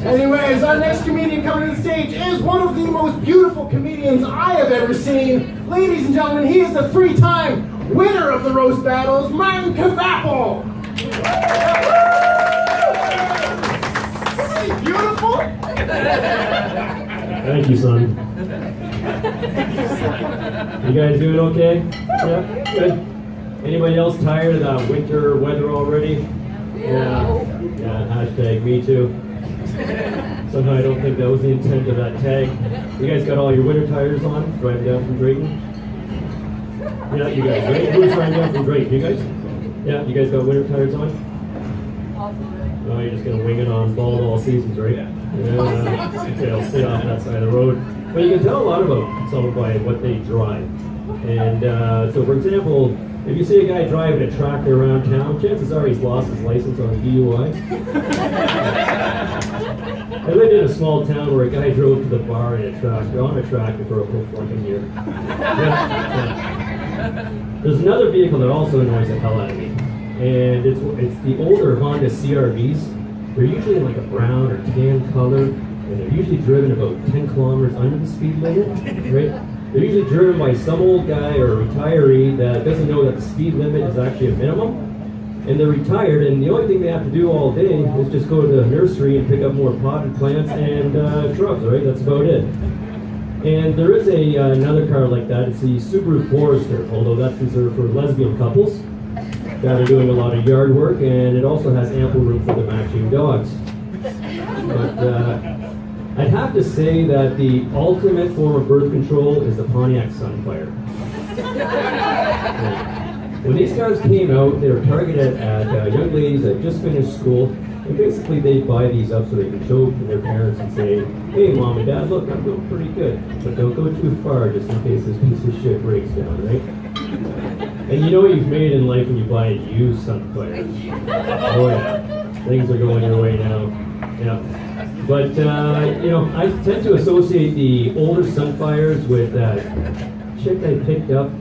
Anyways, our next comedian coming to the stage is one of the most beautiful comedians I have ever seen. Ladies and gentlemen, he is the 3-time winner of the roast battles, Martin Kvapil. Isn't he beautiful? Thank you, son. You guys doing okay? Yeah, good. Anybody else tired of that winter weather already? Yeah, hashtag me too. Somehow I don't think that was the intent of that tag. You guys got all your winter tires on, driving down from Drayton? Yeah, you guys, right? Who's driving down from Drayton? You guys? Yeah, you guys got winter tires on? Oh, you're just gonna wing it on bald all seasons, right? Yeah. Okay, I'll stay off that side of the road. But you can tell a lot about someone by what they drive. And so, for example, if you see a guy driving a tractor around town, chances are he's lost his license on a DUI. I lived in a small town where a guy drove to the bar in a tractor, on a tractor for a whole fucking year. Yeah. There's another vehicle that also annoys the hell out of me. And it's the older Honda CRVs. They're usually in like a brown or tan color, and they're usually driven about 10 kilometers under the speed limit, right? They're usually driven by some old guy or a retiree that doesn't know that the speed limit is actually a minimum. And they're retired, and the only thing they have to do all day is just go to the nursery and pick up more potted plants and shrubs, right? That's about it. And there is another car like that. It's the Subaru Forester, although that's reserved for lesbian couples that are doing a lot of yard work, and it also has ample room for the matching dogs. But I'd have to say that the ultimate form of birth control is the Pontiac Sunfire. When these cars came out, they were targeted at young ladies that just finished school, and basically they buy these up so they can show to their parents and say, hey mom and dad, look, I'm doing pretty good, but don't go too far just in case this piece of shit breaks down, right? And you know what you've made in life when you buy a used Sunfire. Oh yeah, things are going your way now. Yeah. But, I tend to associate the older Sunfires with that chick I picked up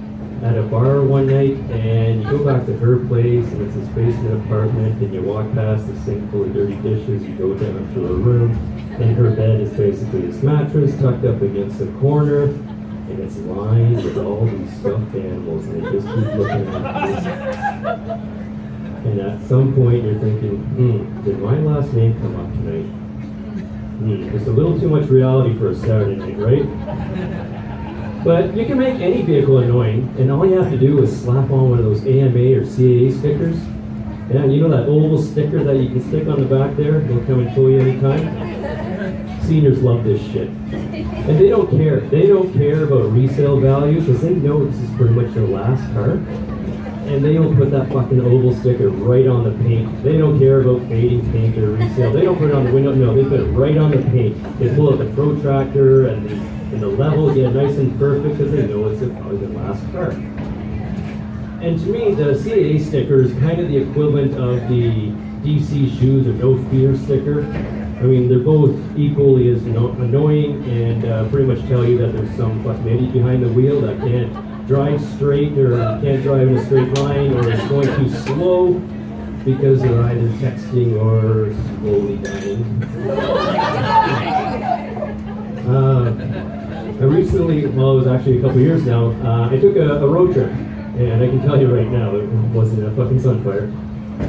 at a bar one night, and you go back to her place, and it's this basement apartment, and you walk past the sink full of dirty dishes, you go down to her room, and her bed is basically this mattress tucked up against the corner, and it's lined with all these stuffed animals, and they just keep looking at you. And at some point you're thinking, did my last name come up tonight? It's a little too much reality for a Saturday night, right? But you can make any vehicle annoying, and all you have to do is slap on one of those AMA or CAA stickers. And you know that oval sticker that you can stick on the back there? They'll come and tow you anytime. Seniors love this shit. And they don't care. They don't care about resale value because they know this is pretty much their last car. And they will put that fucking oval sticker right on the paint. They don't care about fading paint or resale. They don't put it on the window. No, they put it right on the paint. They pull out the protractor and the level, get it nice and perfect because they know it's probably their last car. And to me, the CAA sticker is kind of the equivalent of the DC shoes or no fear sticker. I mean, they're both equally as annoying and pretty much tell you that there's some fucking idiot behind the wheel that can't drive straight or can't drive in a straight line or is going too slow because they're either texting or slowly dying. I recently, well, it was actually a couple years now, I took a road trip, and I can tell you right now, it wasn't a fucking Sunfire,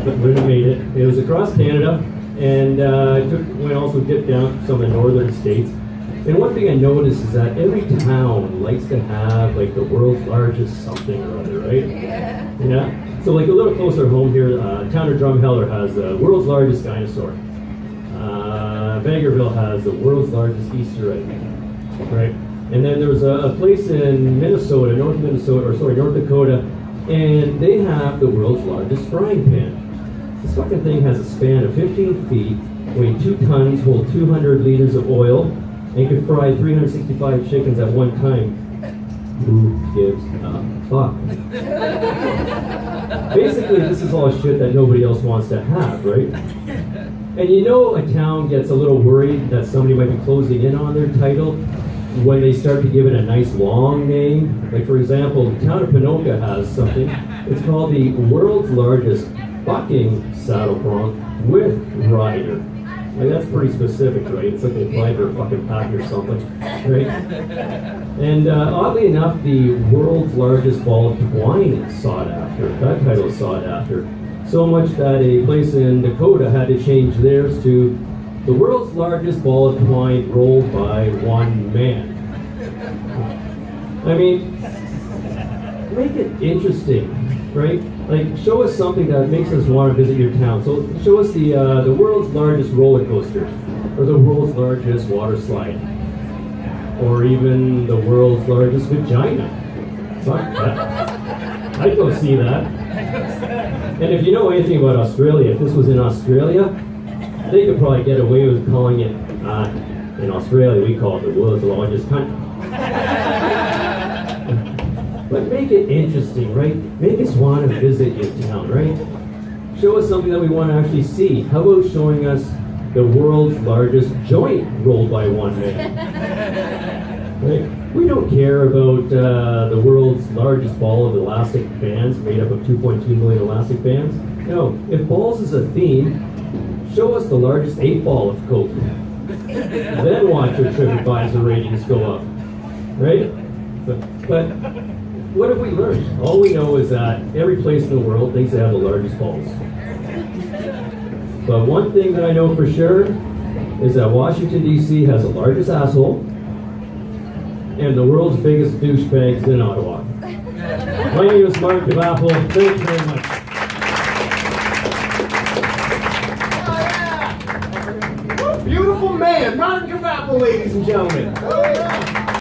but we made it. It was across Canada, and we also dipped down to some of the northern states. And one thing I noticed is that every town likes to have like the world's largest something or other, right? Yeah. So like a little closer home here, town of Drumheller has the world's largest dinosaur. Vegreville has the world's largest Easter egg, right? And then there was a place in Minnesota, North Dakota, and they have the world's largest frying pan. This fucking thing has a span of 15 feet, weighing 2 tons, hold 200 liters of oil, and can fry 365 chickens at one time. Who gives a fuck? Basically, this is all shit that nobody else wants to have, right? And you know a town gets a little worried that somebody might be closing in on their title when they start to give it a nice long name. Like for example, the town of Ponoka has something. It's called the world's largest bucking saddle bronc with rider. Like, that's pretty specific, right? It's like they apply for a fucking patent or something, right? And oddly enough, the world's largest ball of twine is sought after. That title is sought after. So much that a place in Dakota had to change theirs to the world's largest ball of twine rolled by one man. I mean, make it interesting, right? Like, show us something that makes us want to visit your town. So show us the world's largest roller coaster, or the world's largest water slide, or even the world's largest vagina. Fuck that. I'd go see that. And if you know anything about Australia, if this was in Australia, they could probably get away with calling it, in Australia we call it the world's largest country. But make it interesting, right? Make us want to visit your town, right? Show us something that we want to actually see. How about showing us the world's largest joint rolled by one man? Right? We don't care about the world's largest ball of elastic bands made up of 2.2 million elastic bands. No, if balls is a theme, show us the largest 8-ball of Coke. Then watch your TripAdvisor ratings go up, right? But what have we learned? All we know is that every place in the world thinks they have the largest balls. But one thing that I know for sure is that Washington, D.C. has the largest asshole and the world's biggest douchebags in Ottawa. My name is Mark Kvapil. Thank you very much. Beautiful man, Martin Kvapil, ladies and gentlemen. Oh, yeah.